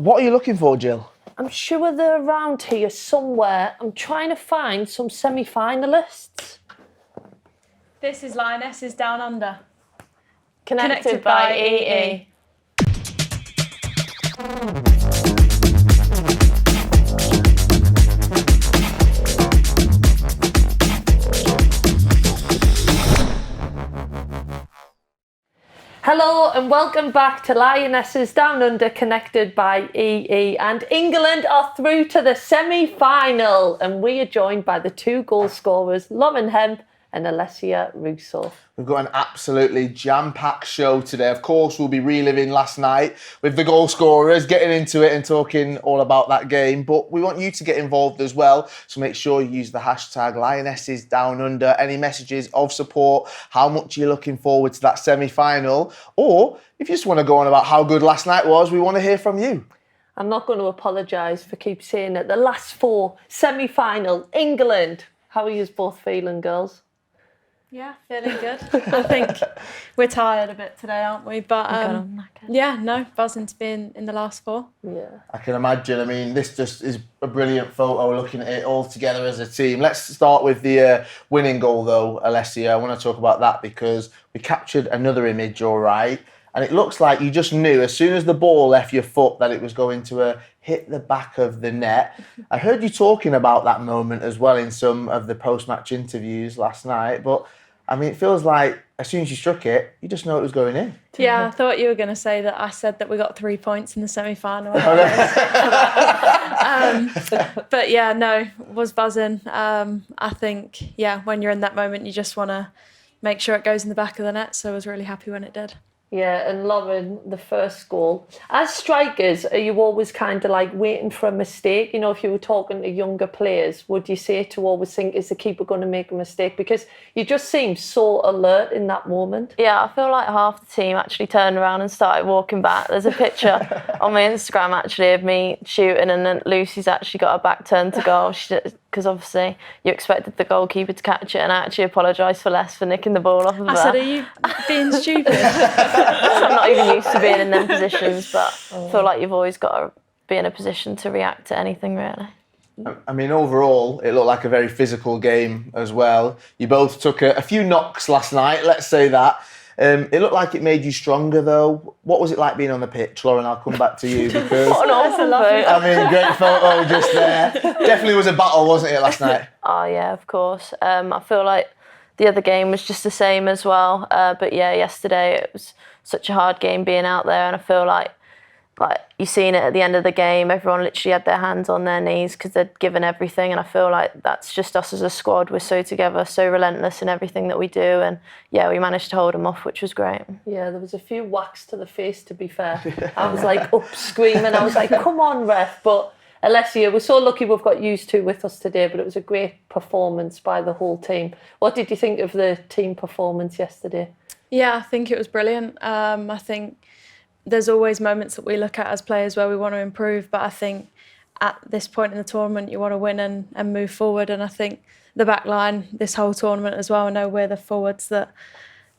What are you looking for, Jill? I'm sure they're around here somewhere. I'm trying to find some semi-finalists. This is Lionesses Down Under. Connected by EE. Hello and welcome back to Lionesses Down Under, connected by EE. And England are through to the semi-final, and we are joined by the two goal scorers, Lauren Hemp and Alessia Russo. We've got an absolutely jam-packed show today. Of course, we'll be reliving last night with the goal scorers, getting into it and talking all about that game. But we want you to get involved as well. So make sure you use the hashtag Lionesses Down Under. Any messages of support, how much you're looking forward to that semi-final, or if you just want to go on about how good last night was, we want to hear from you. I'm not going to apologise for keep saying it. The last four, semi-final, England. How are you both feeling, girls? Yeah, feeling good. I think we're tired a bit today, aren't we? But buzzing to be in the last four. Yeah. I can imagine. I mean, this just is a brilliant photo, looking at it all together as a team. Let's start with the winning goal, though, Alessia. I want to talk about that because we captured another image, all right, and it looks like you just knew as soon as the ball left your foot that it was going to hit the back of the net. I heard you talking about that moment as well in some of the post-match interviews last night, but I mean, it feels like as soon as you struck it, you just know it was going in. Yeah, I thought you were going to say that I said that we got 3 points in the semi-final. But yeah, no, was buzzing. I think, when you're in that moment, you just want to make sure it goes in the back of the net. So I was really happy when it did. Yeah, and Lauren, the first goal. As strikers, are you always kind of like waiting for a mistake? You know, if you were talking to younger players, would you say to always think, is the keeper going to make a mistake? Because you just seem so alert in that moment. Yeah, I feel like half the team actually turned around and started walking back. There's a picture on my Instagram actually of me shooting, and then Lucy's actually got her back turned to goal. Because obviously you expected the goalkeeper to catch it, and I actually apologised for Les for nicking the ball off of her. I said, are you being stupid? I'm not even used to being in them positions, but I feel like you've always got to be in a position to react to anything, really. I mean, overall, it looked like a very physical game as well. You both took a few knocks last night, let's say that. It looked like it made you stronger, though. What was it like being on the pitch? Lauren, I'll come back to you because... What an awful photo. I mean, great photo just there. Definitely was a battle, wasn't it, last night? Oh, yeah, of course. I feel like the other game was just the same as well. But yeah, yesterday it was such a hard game being out there, and I feel like you've seen it at the end of the game. Everyone literally had their hands on their knees because they'd given everything, and I feel like that's just us as a squad. We're so together, so relentless in everything that we do, and yeah, we managed to hold them off, which was great. Yeah, there was a few whacks to the face, to be fair. I was like up screaming. I was like, come on, ref. But Alessia, we're so lucky we've got you two with us today, but it was a great performance by the whole team. What did you think of the team performance yesterday? Yeah, I think it was brilliant. I think there's always moments that we look at as players where we want to improve, but I think at this point in the tournament you want to win and move forward, and I think the back line this whole tournament as well, I know we're the forwards that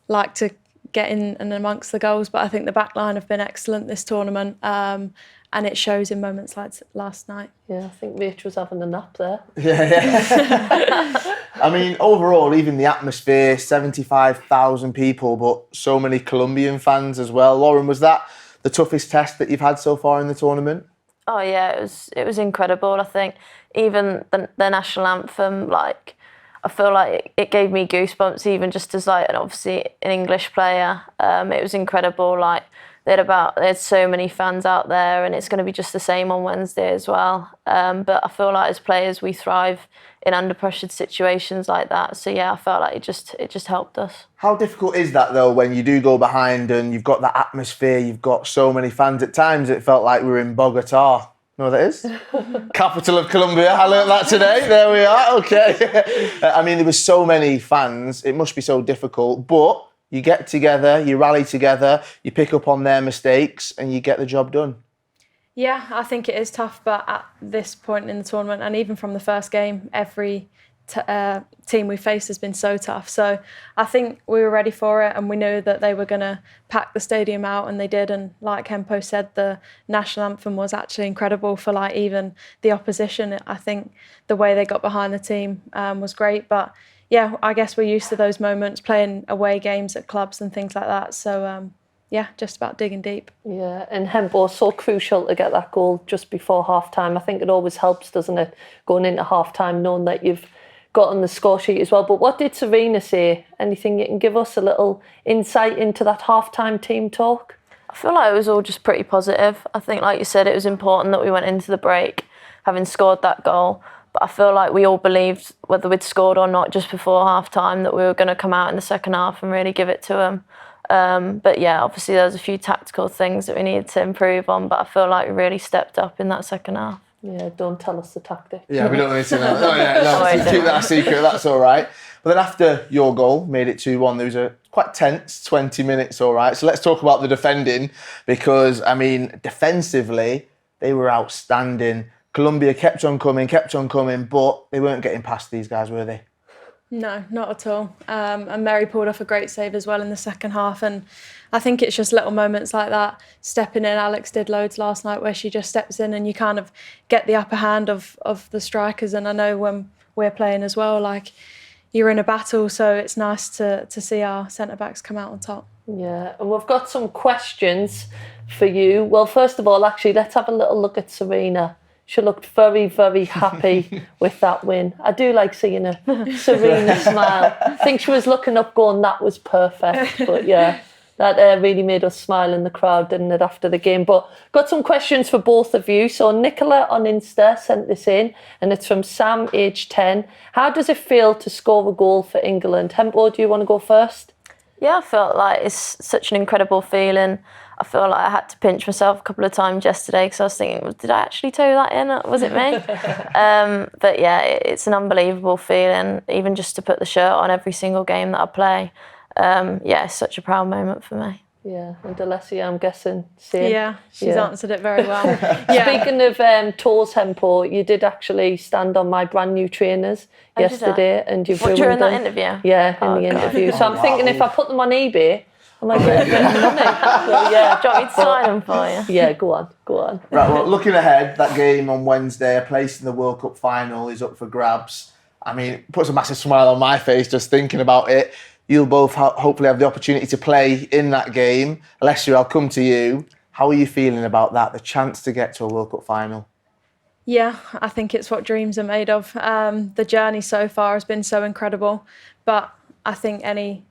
like to get in and amongst the goals, but I think the back line have been excellent this tournament, and it shows in moments like last night. Yeah, I think Rach was having a nap there. Yeah. I mean, overall, even the atmosphere, 75,000 people, but so many Colombian fans as well. Lauren, was that the toughest test that you've had so far in the tournament? Oh yeah, it was incredible. I think even the national anthem, I feel like it gave me goosebumps even just as obviously an English player. It was incredible. They had so many fans out there, and it's going to be just the same on Wednesday as well. But I feel like as players we thrive in under pressured situations like that. So yeah, I felt like it just helped us. How difficult is that though when you do go behind and you've got that atmosphere, you've got so many fans? At times it felt like we were in Bogota. You know what that is? Capital of Colombia. I learned that today. There we are. Okay. I mean, there was so many fans. It must be so difficult, but you get together, you rally together, you pick up on their mistakes and you get the job done. Yeah, I think it is tough, but at this point in the tournament, and even from the first game, every team we faced has been so tough. So I think we were ready for it, and we knew that they were going to pack the stadium out, and they did. And like Hempo said, the national anthem was actually incredible for like even the opposition. I think the way they got behind the team was great. But yeah, I guess we're used to those moments playing away games at clubs and things like that. So yeah, just about digging deep. Yeah, and Hempo, so crucial to get that goal just before half-time. I think it always helps, doesn't it, going into half-time, knowing that you've got on the score sheet as well. But what did Serena say? Anything you can give us, a little insight into that half-time team talk? I feel like it was all just pretty positive. I think, like you said, it was important that we went into the break having scored that goal. But I feel like we all believed, whether we'd scored or not just before half-time, that we were going to come out in the second half and really give it to them. But yeah, obviously there was a few tactical things that we needed to improve on, but I feel like we really stepped up in that second half. Yeah, don't tell us the tactic. Yeah, we don't need to know. No, keep that a secret, that's all right. But then after your goal, made it 2-1, there was a quite tense 20 minutes, all right. So let's talk about the defending, because, I mean, defensively, they were outstanding. Colombia kept on coming, but they weren't getting past these guys, were they? No, not at all. And Mary pulled off a great save as well in the second half. And I think it's just little moments like that, stepping in. Alex did loads last night where she just steps in and you kind of get the upper hand of the strikers. And I know when we're playing as well, like, you're in a battle, so it's nice to see our centre-backs come out on top. Yeah, and we've got some questions for you. Well, first of all, actually, let's have a little look at Serena. She looked very, very happy with that win. I do like seeing a Serena smile. I think she was looking up going, that was perfect. But yeah, that really made us smile in the crowd, didn't it, after the game? But got some questions for both of you. So Nicola on Insta sent this in, and it's from Sam, age 10. How does it feel to score a goal for England? Hempo, do you want to go first? Yeah, I felt like it's such an incredible feeling. I feel like I had to pinch myself a couple of times yesterday because I was thinking, well, did I actually toe that in? Was it me? But yeah, it's an unbelievable feeling, even just to put the shirt on every single game that I play. Yeah, it's such a proud moment for me. Yeah, and Alessia, I'm guessing, same. Yeah, she's answered it very well. Speaking of toes, Hempo, you did actually stand on my brand new trainers yesterday, and you've ruined during that them. interview? Yeah, in the interview. So I'm thinking if I put them on eBay, I might get a bit of money. So, yeah. Do you want me to sign them for you? Yeah, go on. Right, well, looking ahead, that game on Wednesday, a place in the World Cup final is up for grabs. I mean, it puts a massive smile on my face just thinking about it. You'll both hopefully have the opportunity to play in that game. Alessia, I'll come to you. How are you feeling about that, the chance to get to a World Cup final? Yeah, I think it's what dreams are made of. The journey so far has been so incredible, but I think any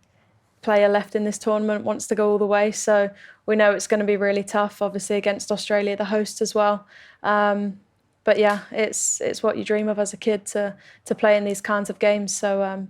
player left in this tournament wants to go all the way. So we know it's going to be really tough, obviously against Australia, the host as well. But yeah, it's what you dream of as a kid to play in these kinds of games. So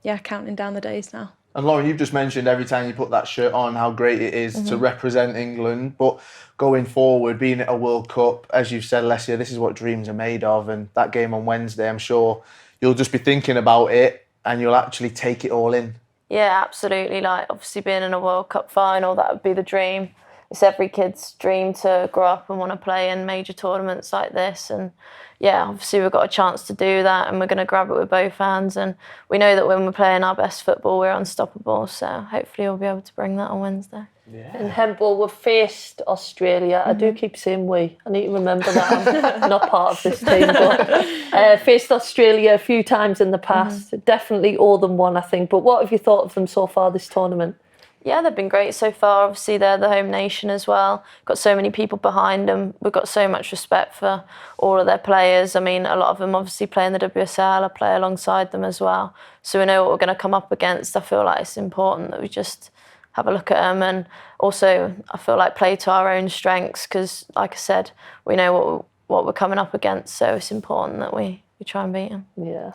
yeah, counting down the days now. And Lauren, you've just mentioned every time you put that shirt on how great it is to represent England. But going forward, being at a World Cup, as you've said, Alessia, this is what dreams are made of. And that game on Wednesday, I'm sure you'll just be thinking about it and you'll actually take it all in. Yeah, absolutely. Like, obviously being in a World Cup final, that would be the dream. It's every kid's dream to grow up and want to play in major tournaments like this. And yeah, obviously we've got a chance to do that and we're going to grab it with both hands. And we know that when we're playing our best football, we're unstoppable. So hopefully we'll be able to bring that on Wednesday. Yeah. And Hempo, we've faced Australia. I do keep saying we. I need to remember that I'm not part of this team, but faced Australia a few times in the past. Definitely all than one, I think. But what have you thought of them so far this tournament? Yeah, they've been great so far. Obviously, they're the home nation as well. Got so many people behind them. We've got so much respect for all of their players. I mean, a lot of them obviously play in the WSL. I play alongside them as well. So we know what we're going to come up against. I feel like it's important that we just have a look at them, and also I feel like play to our own strengths because, like I said, we know what we're coming up against. So it's important that we try and beat them.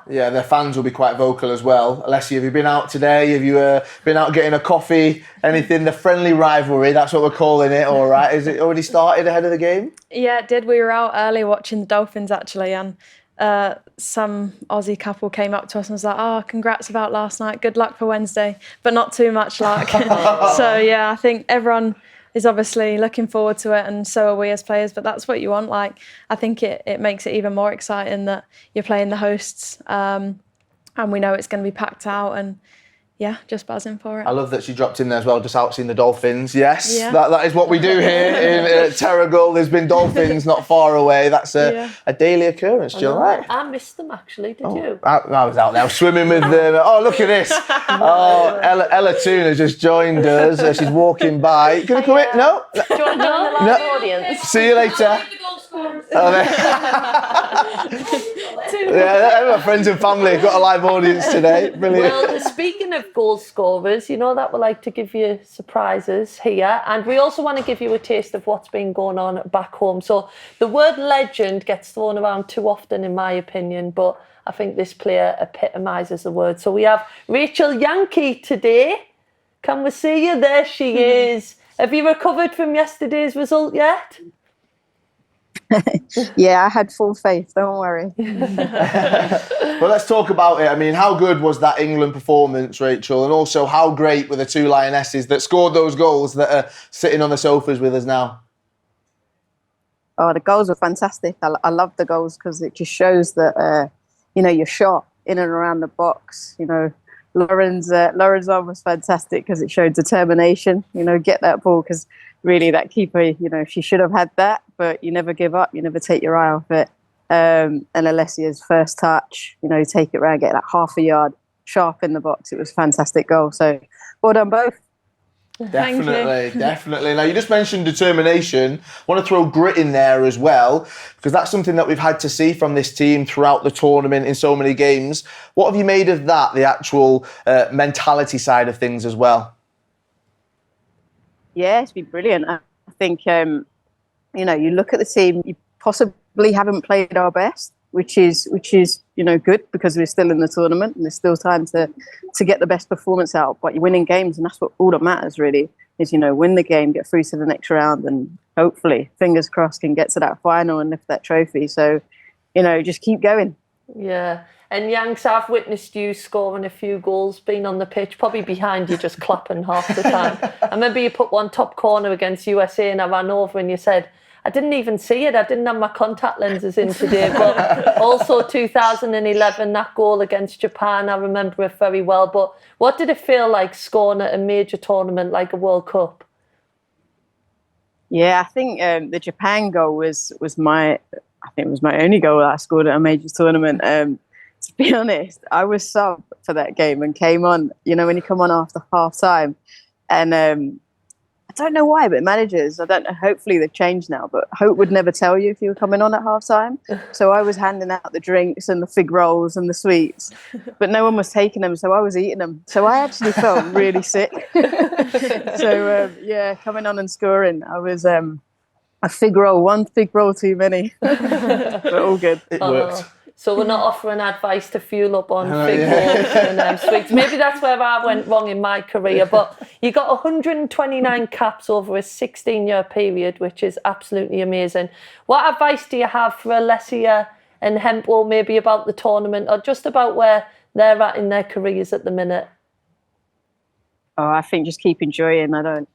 Yeah, their fans will be quite vocal as well. Alessia, have you been out today? Have you been out getting a coffee? Anything? The friendly rivalry, that's what we're calling it, all right. Is it already started ahead of the game? Yeah, it did. We were out early watching the Dolphins actually, and some Aussie couple came up to us and was like, "Oh, congrats about last night. Good luck for Wednesday, but not too much luck." So yeah, I think everyone is obviously looking forward to it, and so are we as players, but that's what you want. Like, I think it makes it even more exciting that you're playing the hosts. and we know it's going to be packed out, and yeah, just buzzing for it. I love that she dropped in there as well, just out seeing the dolphins. Yes, Yeah. that is what we do here in Terrigal. There's been dolphins not far away. That's a daily occurrence, Jill, right? I missed them actually, did you? I was out there swimming with them. Oh, look at this. Oh, Ella Toon has just joined us. She's walking by. Gonna come in? No? Do you want to join the live audience? See you later. Yeah, my friends and family have got a live audience today. Brilliant. Well, speaking of goal scorers, you know that we like to give you surprises here, and we also want to give you a taste of what's been going on back home. So the word legend gets thrown around too often, in my opinion, but I think this player epitomises the word. So we have Rachel Yankee today. Can we see you? There she is. Have you recovered from yesterday's result yet? Yeah, I had full faith, don't worry. Well, let's talk about it. I mean, how good was that England performance, Rachel? And also, how great were the two Lionesses that scored those goals that are sitting on the sofas with us now? Oh, the goals were fantastic. I love the goals because it just shows that, you're sharp in and around the box. Lauren's one was fantastic because it showed determination, get that ball, because really that keeper, she should have had that, but you never give up, you never take your eye off it. And Alessia's first touch, take it round, get that half a yard sharp in the box. It was a fantastic goal. So well done both. Definitely. Now, you just mentioned determination. I want to throw grit in there as well, because that's something that we've had to see from this team throughout the tournament in so many games. What have you made of that, the actual mentality side of things as well? Yeah, it's been brilliant. I think, you look at the team, you possibly haven't played our best, which is good because we're still in the tournament and there's still time to get the best performance out. But you're winning games, and that's all that matters really, is, win the game, get through to the next round, and hopefully, fingers crossed, can get to that final and lift that trophy. So, just keep going. Yeah. And Yanks, I've witnessed you scoring a few goals, being on the pitch, probably behind you, just clapping half the time. I remember you put one top corner against USA and I ran over and you said, I didn't even see it. I didn't have my contact lenses in today. But also 2011, that goal against Japan, I remember it very well. But what did it feel like scoring at a major tournament like a World Cup? Yeah, I think the Japan goal was my only goal that I scored at a major tournament. To be honest, I was sub for that game and came on, when you come on after half time. And I don't know why, but managers, I don't know, hopefully they've changed now, but Hope would never tell you if you were coming on at half time. So I was handing out the drinks and the fig rolls and the sweets, but no one was taking them, so I was eating them. So I actually felt really sick. So, coming on and scoring, I was one fig roll too many, but all good. It worked. So we're not offering advice to fuel up on fig rolls and sweets. Maybe that's where I went wrong in my career. But you got 129 caps over a 16-year period, which is absolutely amazing. What advice do you have for Alessia and Hemp, or maybe about the tournament, or just about where they're at in their careers at the minute? Oh, I think just keep enjoying. The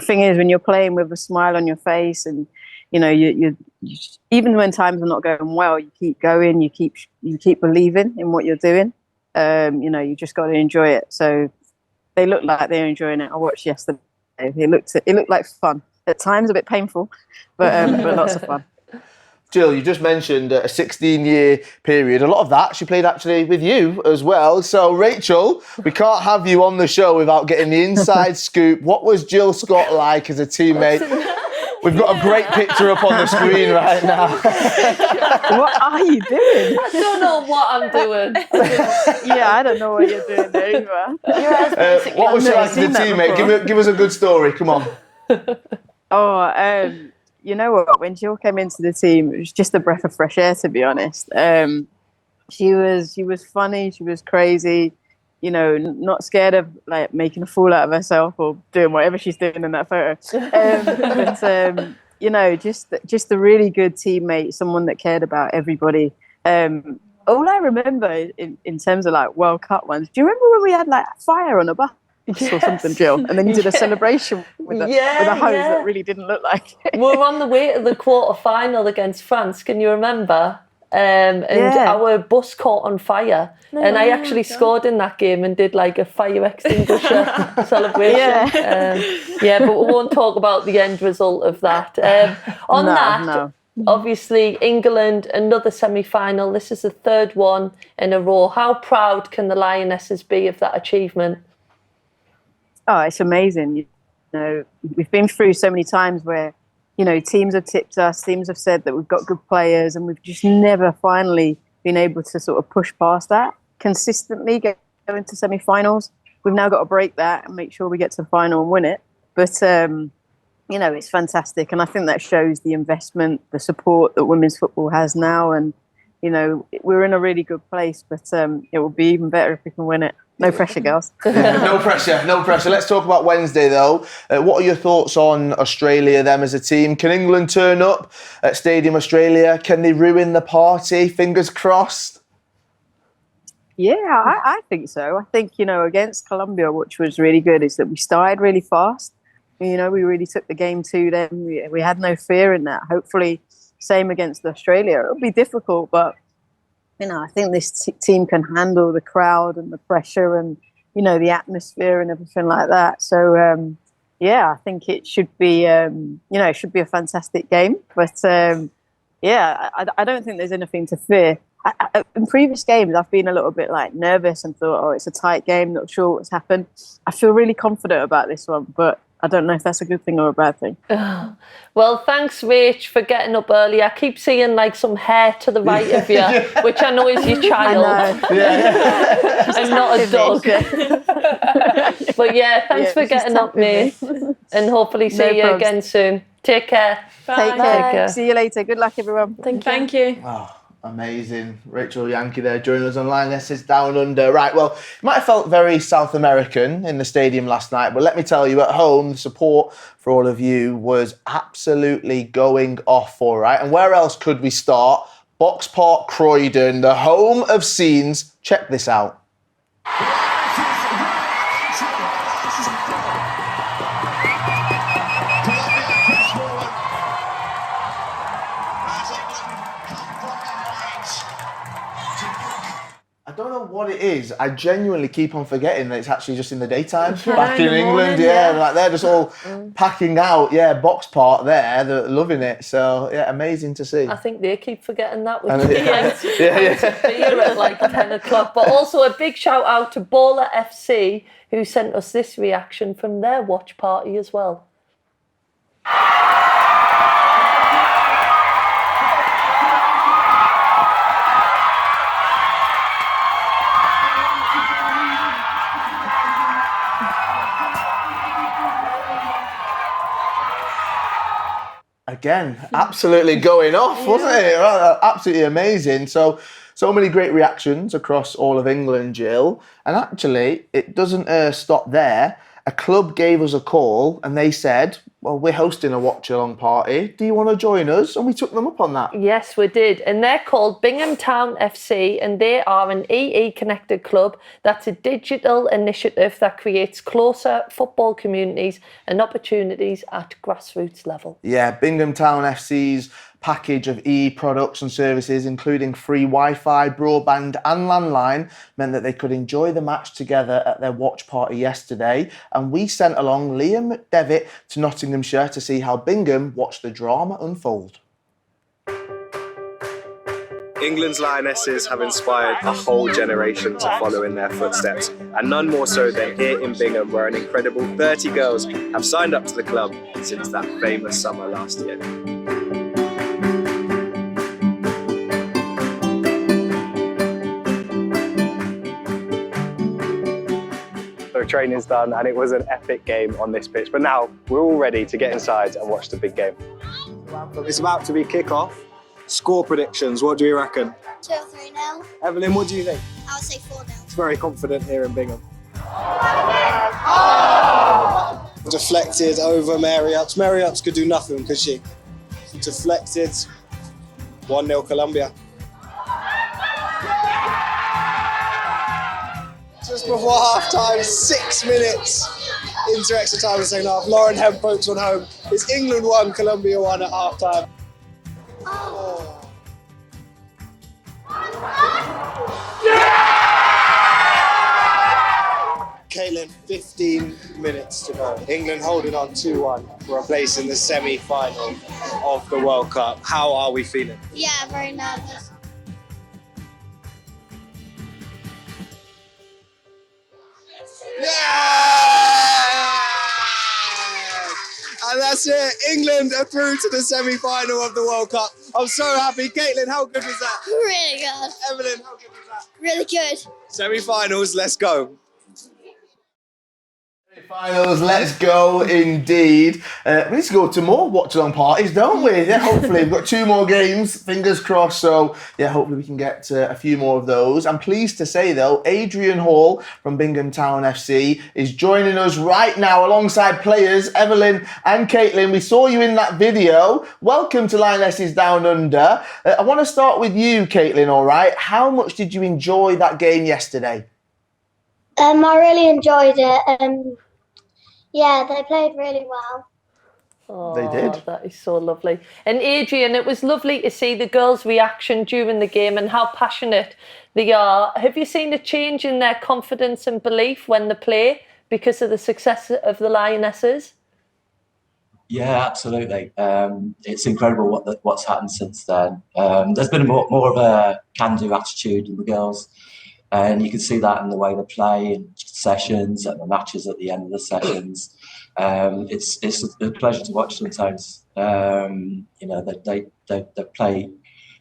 thing is, when you're playing with a smile on your face and, you even when times are not going well, you keep going, you keep believing in what you're doing. You just got to enjoy it. So they look like they're enjoying it. I watched yesterday. It looked like fun. At times a bit painful, but lots of fun. Jill, you just mentioned a 16-year period. A lot of that she played actually with you as well. So, Rachel, we can't have you on the show without getting the inside scoop. What was Jill Scott like as a teammate? We've got a great picture up on the screen right now. What are you doing? I don't know what I'm doing. Yeah, I don't know what you're doing there either. What was she like as a teammate? Give us a good story. Come on. You know what? When Jill came into the team, it was just a breath of fresh air, to be honest. She was funny. She was crazy. Not scared of like making a fool out of herself or doing whatever she's doing in that photo. Just a really good teammate, someone that cared about everybody. All I remember in terms of like World Cup ones, do you remember when we had like fire on a bus or something, Jill? And then you did a celebration with a hose that really didn't look like it. We're on the way to the quarter final against France. Can you remember? and Yeah. our bus caught on fire. And I actually scored in that game and did like a fire extinguisher celebration. But we won't talk about the end result of that. No. Obviously, England, another semi-final. This is the third one in a row. How proud can the Lionesses be of that achievement? Oh, it's amazing. You know, we've been through so many times where, you know, teams have tipped us, teams have said that we've got good players, and we've just never finally been able to sort of push past that consistently, go into semi-finals. We've now got to break that and make sure we get to the final and win it. But you know, it's fantastic. And I think that shows the investment, the support that women's football has now. And, you know, we're in a really good place, but it will be even better if we can win it. No pressure, girls. No pressure. Let's talk about Wednesday, though. What are your thoughts on Australia, them as a team? Can England turn up at Stadium Australia? Can they ruin the party? Fingers crossed. Yeah, I think so. I think, you know, against Colombia, which was really good, is that we started really fast. You know, we really took the game to them. We had no fear in that. Hopefully, same against Australia. It'll be difficult, but, you know, I think this team can handle the crowd and the pressure and, you know, the atmosphere and everything like that. So, I think it should be, you know, it should be a fantastic game. But, I don't think there's anything to fear. In previous games, I've been a little bit like nervous and thought, oh, it's a tight game, not sure what's happened. I feel really confident about this one, but I don't know if that's a good thing or a bad thing. Well, thanks, Rach, for getting up early. I keep seeing like some hair to the right of you, which I know is your child. And not a dog. But yeah, thanks for getting up, mate. And hopefully see you again soon. Take care. Bye. Take care. See you later. Good luck, everyone. Thank you. Oh, amazing. Rachel Yankee there joining us on Lionesses Down Under. Right, well, it might have felt very South American in the stadium last night, but let me tell you, at home, the support for all of you was absolutely going off, all right? And where else could we start? Box Park, Croydon, the home of scenes. Check this out. I don't know what it is. I genuinely keep on forgetting that it's actually just in the daytime back in England. Like they're just all packing out. Box Park there. They're loving it. So amazing to see. I think they keep forgetting that with beer at like 10 o'clock. But also a big shout out to Baller FC, who sent us this reaction from their watch party as well. Again, absolutely going off, wasn't it? Absolutely amazing. So many great reactions across all of England, Jill. And actually, it doesn't stop there. A club gave us a call and they said, well, we're hosting a watch-along party. Do you want to join us? And we took them up on that. Yes, we did. And they're called Bingham Town FC, and they are an EE-connected club. That's a digital initiative that creates closer football communities and opportunities at grassroots level. Yeah, Bingham Town FC's package of EE products and services, including free Wi-Fi, broadband and landline, meant that they could enjoy the match together at their watch party yesterday. And we sent along Liam McDevitt to Nottinghamshire to see how Bingham watched the drama unfold. England's Lionesses have inspired a whole generation to follow in their footsteps, and none more so than here in Bingham, where an incredible 30 girls have signed up to the club since that famous summer last year. So training's done and it was an epic game on this pitch, but now we're all ready to get inside and watch the big game. It's about to be kick-off. Score predictions, what do you reckon? 2 or 3-0. Evelyn, what do you think? I would say 4-0. It's very confident here in Bingham. Deflected over Mary Ups. Mary Ups could do nothing, could she? Deflected. 1-0 Colombia. Just before half-time, 6 minutes into extra time in the second half. Lauren Hemp pokes one home. It's England 1, Colombia 1 at half-time. Caitlin, 15 minutes to go. England holding on 2-1 for a place in the semi-final of the World Cup. How are we feeling? Yeah, very nervous. Yeah! And that's it. England are through to the semi-final of the World Cup. I'm so happy. Caitlin, how good was that? Really good. Evelyn, how good was that? Really good. Semi-finals, let's go. Finals, let's go indeed. We need to go to more watch-along parties, don't we? Yeah, hopefully. We've got 2 more games, fingers crossed. So, yeah, hopefully we can get a few more of those. I'm pleased to say, though, Adrian Hall from Bingham Town FC is joining us right now alongside players Evelyn and Caitlin. We saw you in that video. Welcome to Lionesses Down Under. I want to start with you, Caitlin, all right? How much did you enjoy that game yesterday? I really enjoyed it. Yeah, they played really well. Oh, They did. That is so lovely. And Adrian, it was lovely to see the girls' reaction during the game and how passionate they are. Have you seen a change in their confidence and belief when they play because of the success of the Lionesses? Yeah, absolutely. It's incredible what's happened since then. There's been more of a can-do attitude in the girls, and you can see that in the way they play in sessions and the matches at the end of the sessions. It's a pleasure to watch sometimes. You know, they play,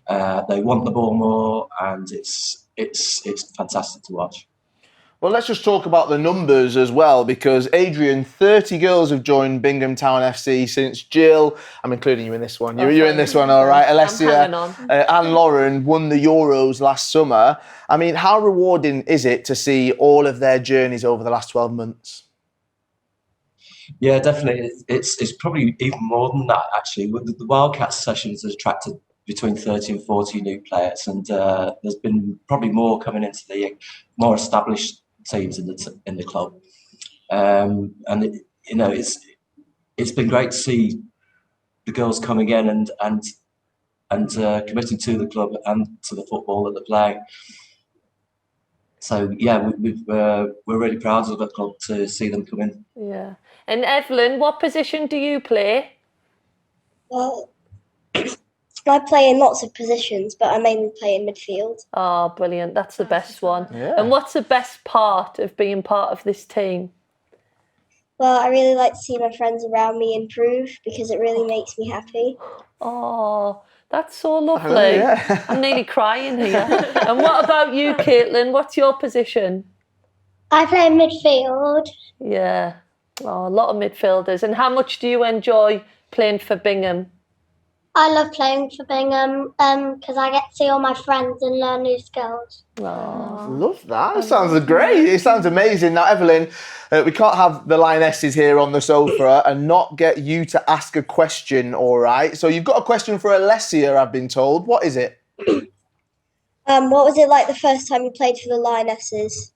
they want the ball more, and it's fantastic to watch. Well, let's just talk about the numbers as well, because Adrian, 30 girls have joined Bingham Town FC since Jill, I'm including you in this one, you're in this one, all right, Alessia and Lauren won the Euros last summer. I mean, how rewarding is it to see all of their journeys over the last 12 months? Yeah, definitely. It's probably even more than that, actually. The Wildcats sessions has attracted between 30 and 40 new players, and there's been probably more coming into the more established teams in the club. And you know, it's been great to see the girls come again and committing to the club and to the football that they're playing. So yeah, we're really proud of the club to see them come in. Yeah. And Evelyn, what position do you play? Well, I play in lots of positions, but I mainly play in midfield. Oh, brilliant. That's the best one. Yeah. And what's the best part of being part of this team? Well, I really like to see my friends around me improve because it really makes me happy. Oh, that's so lovely. Yeah. I'm nearly crying here. And what about you, Caitlin? What's your position? I play in midfield. Yeah. Oh, a lot of midfielders. And how much do you enjoy playing for Bingham? I love playing for Bingham because I get to see all my friends and learn new skills. Oh. Love that. It sounds great. It sounds amazing. Now, Evelyn, we can't have the Lionesses here on the sofa and not get you to ask a question, all right? So you've got a question for Alessia, I've been told. What is it? What was it like the first time you played for the Lionesses?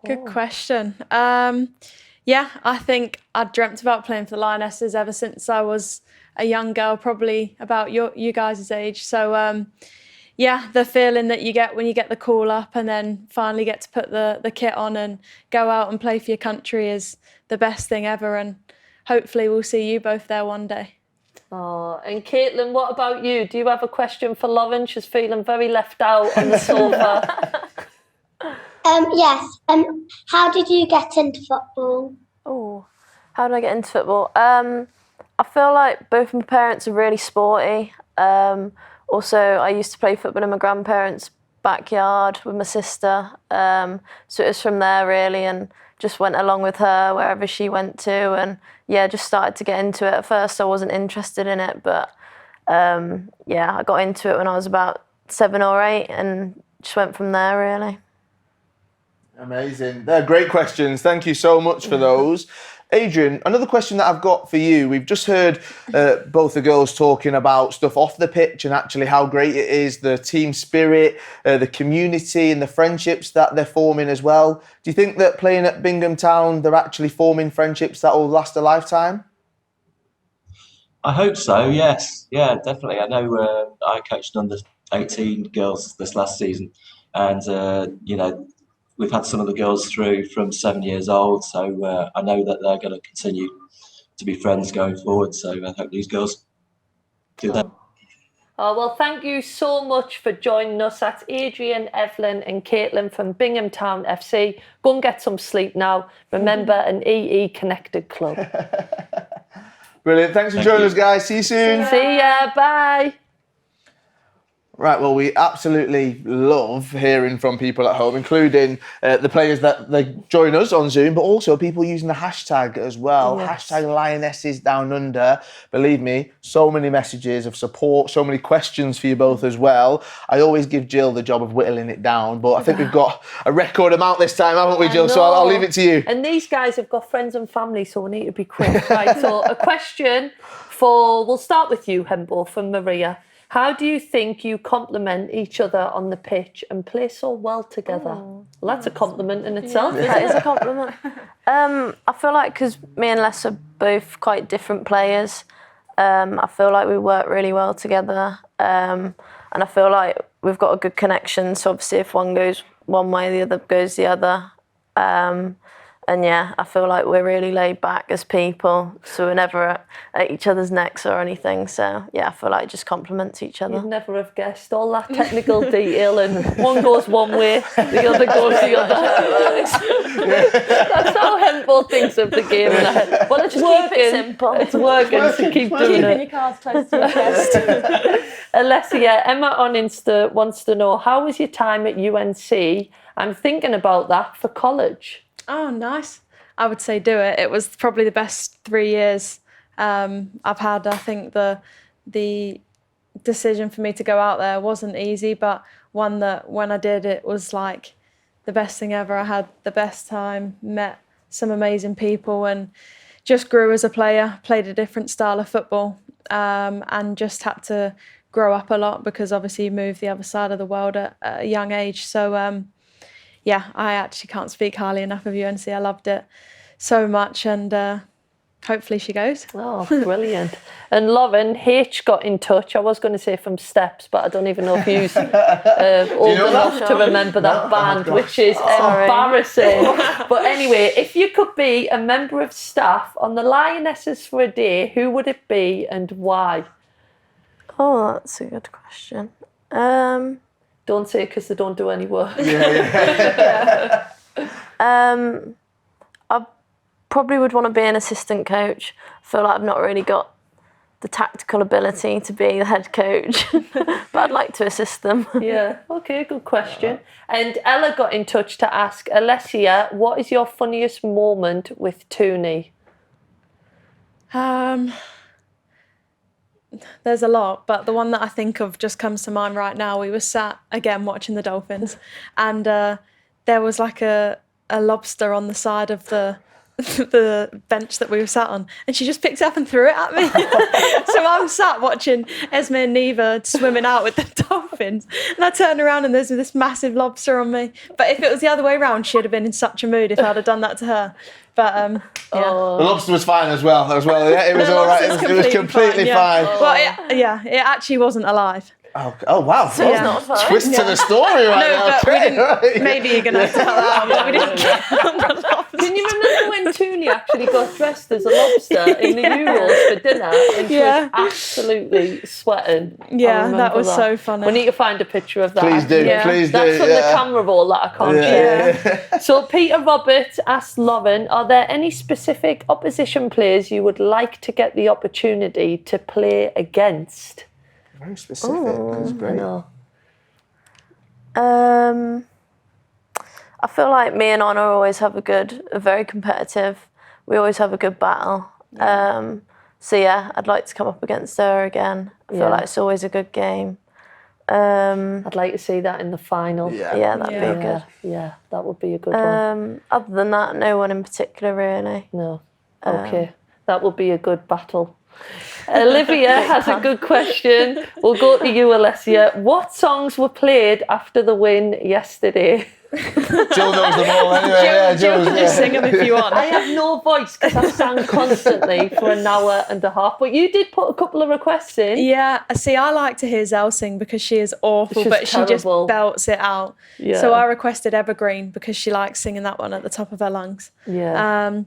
Good question. Yeah, I think I dreamt about playing for the Lionesses ever since I was a young girl, probably about you guys' age. So, yeah, the feeling that you get when you get the call up and then finally get to put the kit on and go out and play for your country is the best thing ever. And hopefully we'll see you both there one day. Oh, and Caitlin, what about you? Do you have a question for Lauren? She's feeling very left out on the sofa. Yes. How did you get into football? Oh, how did I get into football? I feel like both my parents are really sporty. Also, I used to play football in my grandparents' backyard with my sister. So it was from there really, and just went along with her wherever she went to, and yeah, just started to get into it. At first, I wasn't interested in it, but yeah, I got into it when I was about 7 or 8, and just went from there really. Amazing. They're great questions. Thank you so much for those. Adrian, another question that I've got for you. We've just heard both the girls talking about stuff off the pitch and actually how great it is, the team spirit, the community and the friendships that they're forming as well. Do you think that playing at Bingham Town, they're actually forming friendships that will last a lifetime? I hope so, yes. Yeah, definitely. I know I coached under 18 girls this last season, and we've had some of the girls through from 7 years old, so I know that they're going to continue to be friends going forward. So I hope these girls do that. Oh, well, thank you so much for joining us. That's Adrian, Evelyn and Caitlin from Binghamtown FC. Go and get some sleep now. Remember, an EE connected club. Brilliant. Thanks for joining us, guys. See you soon. See ya. Bye. Right, well, we absolutely love hearing from people at home, including the players that they join us on Zoom, but also people using the hashtag as well. Yes. Hashtag Lionesses Down Under. Believe me, so many messages of support, so many questions for you both as well. I always give Jill the job of whittling it down, but I think we've got a record amount this time, haven't we, Jill? So I'll leave it to you. And these guys have got friends and family, so we need to be quick. Right, so a question we'll start with you, Hembo, from Maria. How do you think you complement each other on the pitch and play so well together? Well, that's a compliment in itself. Yeah, that is a compliment. I feel like because me and Les are both quite different players, I feel like we work really well together, and I feel like we've got a good connection. So obviously, if one goes one way, the other goes the other. And yeah, I feel like we're really laid back as people, so we're never at each other's necks or anything. So yeah, I feel like it just complements each other. You'd never have guessed all that technical detail, and one goes one way, the other goes the other. That's how Hembo thinks of the game. Well, it's Keep working. it simple. It's working, so keep doing Keeping it. your cards close to your chest. Alessia, Emma on Insta wants to know, how was your time at UNC? I'm thinking about that for college. Oh, nice. I would say do it. It was probably the best 3 years I've had. I think the decision for me to go out there wasn't easy, but one that when I did, it was like the best thing ever. I had the best time, met some amazing people, and just grew as a player, played a different style of football, and just had to grow up a lot because obviously you move the other side of the world at a young age. So yeah, I actually can't speak highly enough of UNC. I loved it so much, and hopefully she goes. Oh, brilliant. And Lauren, H got in touch. I was going to say from Steps, but I don't even know if you're old enough to remember that band, which is embarrassing. But anyway, if you could be a member of staff on the Lionesses for a day, who would it be and why? Oh, that's a good question. Don't say because they don't do any work. I probably would want to be an assistant coach. I feel like I've not really got the tactical ability to be the head coach, but I'd like to assist them. Yeah, okay, good question. And Ella got in touch to ask, Alessia, what is your funniest moment with Tooney? There's a lot, but the one that I think of just comes to mind right now. We were sat again watching the Dolphins, and there was like a lobster on the side of the bench that we were sat on, and she just picked it up and threw it at me. So I'm sat watching Esme and Neva swimming out with the dolphins, and I turned around and there's this massive lobster on me. But if it was the other way around, she'd have been in such a mood if I'd have done that to her. But yeah. The lobster was fine as well. Yeah, it was all right. It was completely fine. Well, it actually wasn't alive. Oh wow! So it's not fun. Twist to the story right now. But we Okay, didn't, right. maybe you're going to have to tell that out, but we didn't get on the lobster. Can you remember when Tooney actually got dressed as a lobster in the Euros for dinner and she was absolutely sweating? Yeah, that was so funny. We need to find a picture of that. Please do, please do. That's from the camera roll that I can't share. So Peter Roberts asked Lauren, are there any specific opposition players you would like to get the opportunity to play against? Very specific. That's great. I feel like me and Honor always have very competitive. We always have a good battle. So yeah, I'd like to come up against her again. I feel like it's always a good game. I'd like to see that in the final. Yeah, that'd be good. Yeah, that would be a good one. Other than that, no one in particular really. No. Okay, that would be a good battle. Olivia has a good question. We'll go to you, Alessia. What songs were played after the win yesterday? Jill knows them all anyway. Jill can just sing them if you want. I have no voice because I sang constantly for an hour and a half. But you did put a couple of requests in. Yeah, see, I like to hear Zell sing because she is awful, She's but she just terrible. belts it out. Yeah. So I requested Evergreen because she likes singing that one at the top of her lungs. Yeah.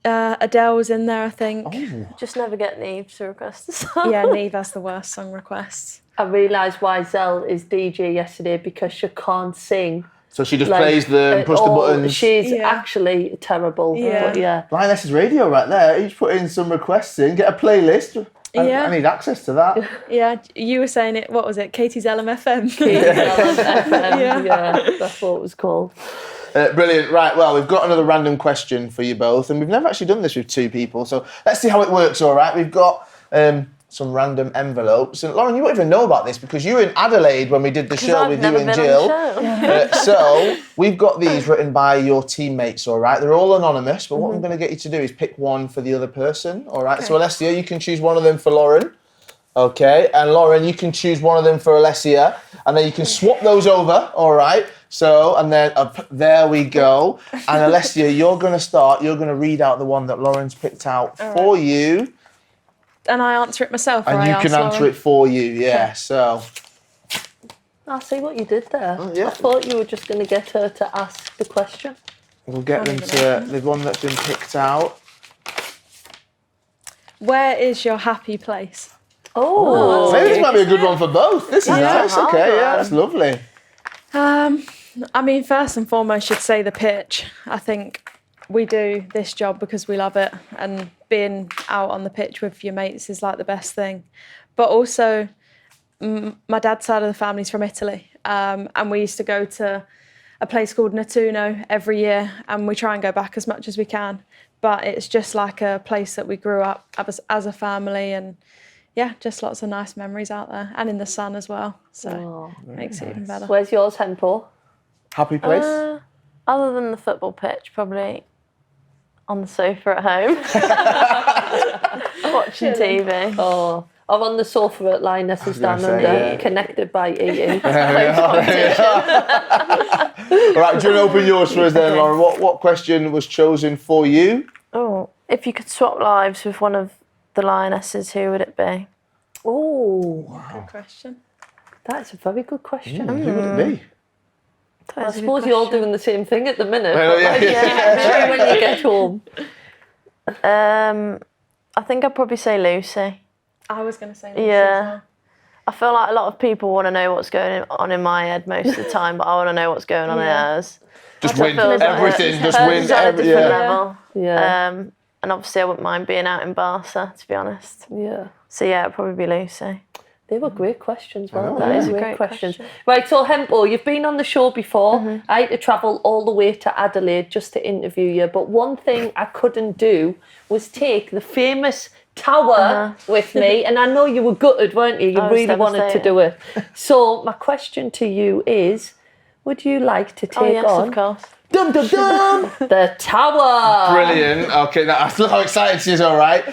Adele was in there, I think. Just never get Neve to request a song. Yeah, Neve has the worst song requests. I realised why Zell is DJ yesterday because she can't sing. So she just plays them, push the buttons. She's actually terrible. Yeah. But yeah. Lionesses radio right there. Each put in some requests in, get a playlist. I need access to that. Yeah, you were saying it, what was it? Katie Zelem FM? Yeah, that's what it was called. Brilliant. Right, well, we've got another random question for you both, and we've never actually done this with two people, so let's see how it works, all right? We've got some random envelopes, and Lauren, you won't even know about this because you were in Adelaide when we did the show with you and Jill. So we've got these written by your teammates, all right? They're all anonymous, but what I'm going to get you to do is pick one for the other person, all right? Okay. So Alessia, you can choose one of them for Lauren. Okay, and Lauren, you can choose one of them for Alessia, and then you can swap those over, all right? So, and then there we go. And Alessia, you're going to start. You're going to read out the one that Lauren's picked out for you. And I answer it myself, or and you can answer it for you, yeah. Okay. So. I see what you did there. Oh, yeah. I thought you were just going to get her to ask the question. We'll get them to the one that's been picked out. Where is your happy place? Oh, maybe this might be a good one for both. This is nice. Okay, yeah, that's lovely. I mean, first and foremost, you'd say the pitch. I think we do this job because we love it, and being out on the pitch with your mates is like the best thing. But also, my dad's side of the family's from Italy, and we used to go to a place called Nettuno every year, and we try and go back as much as we can. But it's just like a place that we grew up as a family, and yeah, just lots of nice memories out there, and in the sun as well. So makes it even better. Where's yours, Hempo? Happy place? Other than the football pitch, probably on the sofa at home. Watching TV. Oh, I'm on the sofa at Lionesses down under, connected by eating. All right, do you want to open yours for us then, Lauren? What question was chosen for you? Oh, if you could swap lives with one of the Lionesses, who would it be? Oh, good question. That's a very good question. Who would it be? I suppose you're all doing the same thing at the minute. Well, maybe when you get home. I think I'd probably say Lucy. I was going to say Lucy as well. I feel like a lot of people want to know what's going on in my head most of the time, but I want to know what's going on in hers. Just win everything. Just win everything. Level. Yeah. And obviously I wouldn't mind being out in Barca, to be honest. Yeah. So yeah, it'd probably be Lucy. They were great questions, weren't they? That is a great question. Right, so Hempo, you've been on the show before. I had to travel all the way to Adelaide just to interview you, but one thing I couldn't do was take the famous tower with me, and I know you were gutted, weren't you? You really wanted to do it. So my question to you is, would you like to take on... of course. Dum dum dum! The tower! Brilliant. Okay, I feel how excited she is, all right.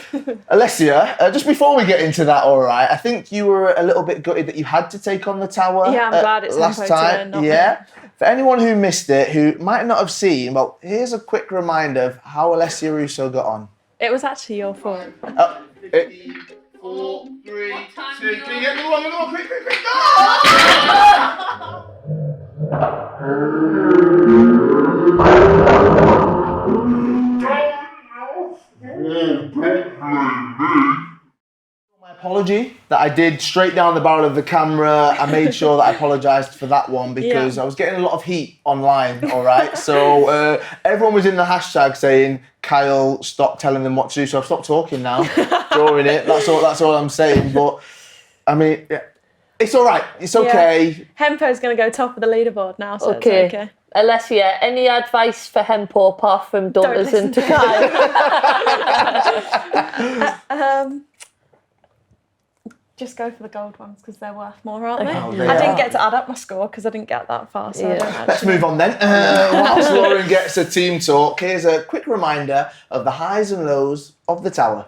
Alessia, just before we get into that, all right, I think you were a little bit gutted that you had to take on the tower. Yeah, I'm glad it's last time. Yeah. For anyone who missed it, who might not have seen, well, here's a quick reminder of how Alessia Russo got on. It was actually your fault. 4, 3, 2, can you get the one? Quick, quick, quick! My apology that I did straight down the barrel of the camera. I made sure that I apologised for that one because I was getting a lot of heat online, all right? So everyone was in the hashtag saying, Kyle, stop telling them what to do. So I've stopped talking now, drawing it. That's all I'm saying. But, I mean, it's all right. It's okay. Hempo's going to go top of the leaderboard now, so it's okay. Alessia, any advice for Hempo apart from don't listen to Kyle? Just go for the gold ones because they're worth more, aren't they? Oh, I didn't get to add up my score because I didn't get that far. So let's move on then. Whilst Lauren gets a team talk, here's a quick reminder of the highs and lows of the tower.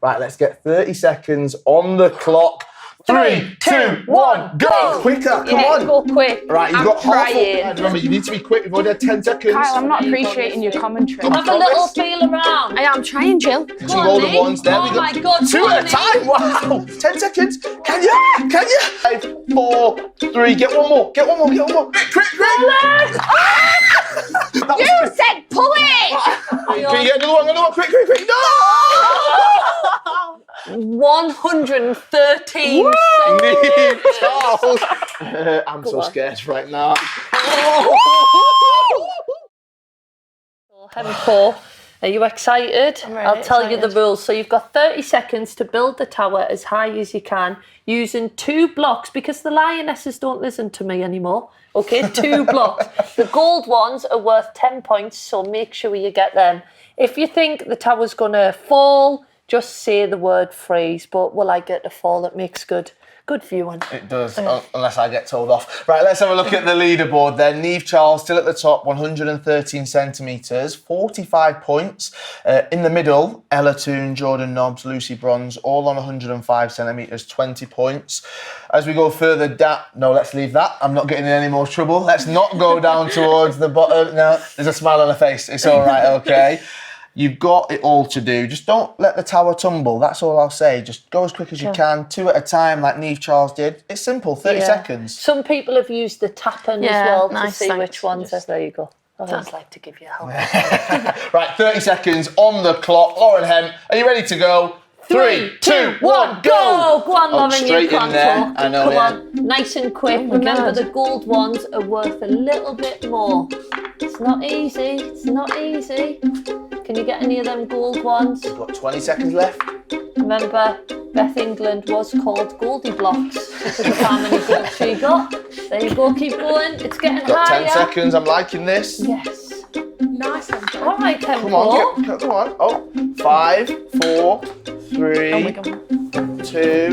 Right, let's get 30 seconds on the clock. 3, 2, 1, go! Quicker, come on. Go quick. Right, you've I'm got half trying. of Remember, you need to be quick. We've already had 10 seconds. Kyle, I'm not appreciating your commentary. Have a little feel around. I'm trying, Jill. Two golden ones. There we go. Oh my God, 2 at a time. Wow. 10 seconds. Can you? 5, 4, 3. Get one more. Quick. You said pull it! Can you get another one? Quick. No! 113 Neve Charles. I'm so scared right now. Hemp, are you excited? really I'll tell you the excited. rules. So you've got 30 seconds to build the tower as high as you can using 2 blocks, because the Lionesses don't listen to me anymore. Okay, 2 blocks. The gold ones are worth 10 points, so make sure you get them. If you think the tower's going to fall, just say the word freeze, but will I get to fall? It makes good viewing. It does, unless I get told off. Right, let's have a look at the leaderboard then. Neve Charles still at the top, 113 centimetres, 45 points. In the middle, Ella Toon, Jordan Nobbs, Lucy Bronze, all on 105 centimetres, 20 points. As we go further down, no, let's leave that. I'm not getting in any more trouble. Let's not go down towards the bottom. No, there's a smile on her face. It's all right, okay? You've got it all to do. Just don't let the tower tumble. That's all I'll say. Just go as quick as you can, 2 at a time, like Neve Charles did. It's simple, 30 seconds. Some people have used the tap-in as well to nice, see thanks. which ones. There you go. I always like to give you help. Right, 30 seconds on the clock. Lauren Hemp, are you ready to go? 3, 2, 1, go! Go on, Lauren, you straight in can't there. talk. I know, Come yeah. on, nice and quick. Remember, the gold ones are worth a little bit more. It's not easy. It's not easy. Can you get any of them gold ones? You've got 20 seconds left. Remember, Beth England was called Goldie Blocks because of how many golds she got. There you go, keep going. It's getting Got higher. 10 seconds. I'm liking this. Yes. Nice one, Jill. All right, Tempo. Come on, come on. Oh, 5, 4, 3, 2.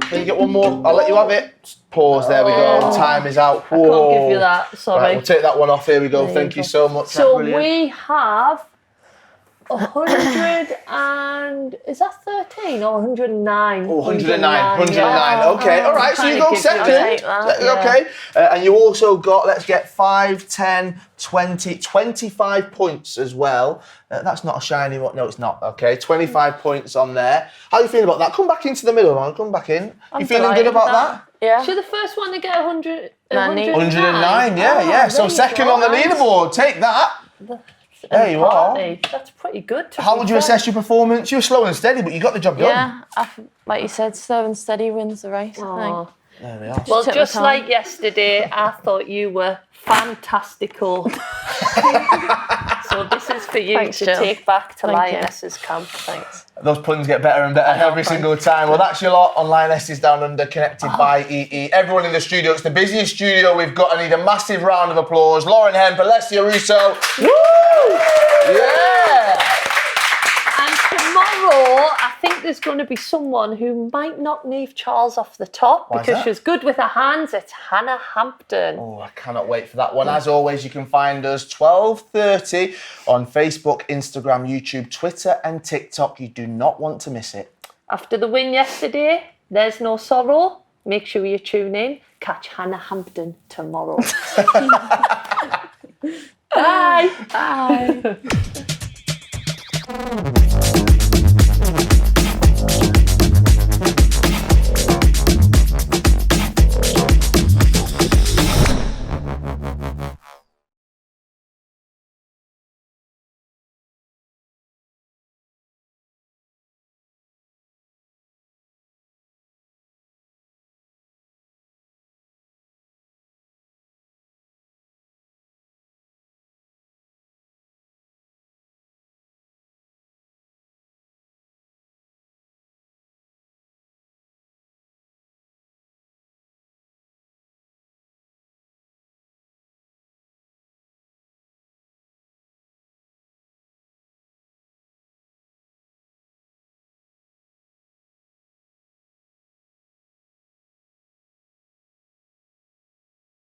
Can you get one more? I'll let you have it. Pause. There we go. Time is out. I can't give you that. Sorry. Right, we'll take that one off. Here we go. There Thank you you go. so much. So Brilliant. we have 100 and is that 13 or 109? Oh, 109. Yeah. Okay, all right. So you go second. take that, Okay. And you also got, let's get 5, 10, 20, 25 points as well. That's not a shiny one. No, it's not. Okay, 25 points on there. How are you feeling about that? Come back into the middle, man. Come back in. I'm You feeling good delighted about with that? Yeah. She's the first one to get 100. 109, yeah. So there you second go. on the leaderboard. Take that. There you are. Party. That's pretty good. How would you assess your performance? You were slow and steady, but you got the job done. Yeah, like you said, slow and steady wins the race, I think. There we are. Well, Took my just time. like yesterday, I thought you were fantastical. So this is for you Thanks, to Jill. take back to Thank you. Lionesses camp. Thanks. Those puns get better and better every single time. Well, that's your lot on Lionesses Down Under, connected by EE. Everyone in the studio, it's the busiest studio we've got. I need a massive round of applause. Lauren Hemp, Alessia Russo. Woo! Yeah! And tomorrow, I think there's going to be someone who might knock Neve Charles off the top Why is because that? she's good with her hands. It's Hannah Hampton. Oh, I cannot wait for that one. As always, you can find us 12:30 on Facebook, Instagram, YouTube, Twitter and TikTok. You do not want to miss it. After the win yesterday, there's no sorrow. Make sure you tune in. Catch Hannah Hampton tomorrow. Bye. Bye.